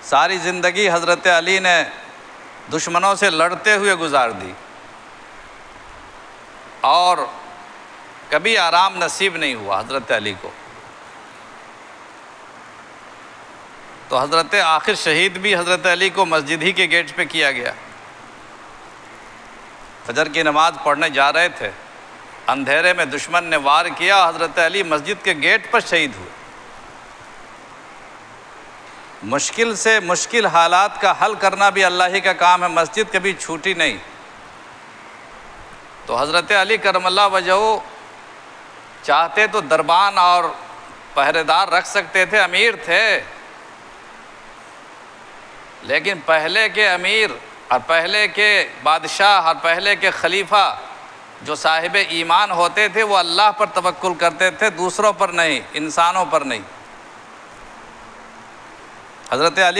ساری زندگی حضرت علی نے دشمنوں سے لڑتے ہوئے گزار دی اور کبھی آرام نصیب نہیں ہوا حضرت علی کو. تو حضرت آخر شہید بھی حضرت علی کو مسجد ہی کے گیٹ پہ کیا گیا. فجر کی نماز پڑھنے جا رہے تھے، اندھیرے میں دشمن نے وار کیا، حضرت علی مسجد کے گیٹ پر شہید ہوئے. مشکل سے مشکل حالات کا حل کرنا بھی اللہ ہی کا کام ہے، مسجد کبھی چھوٹی نہیں. تو حضرت علی کرم اللہ وجہہ چاہتے تو دربان اور پہرے دار رکھ سکتے تھے، امیر تھے، لیکن پہلے کے امیر اور پہلے کے بادشاہ اور پہلے کے خلیفہ جو صاحب ایمان ہوتے تھے وہ اللہ پر توکل کرتے تھے، دوسروں پر نہیں، انسانوں پر نہیں. حضرت علی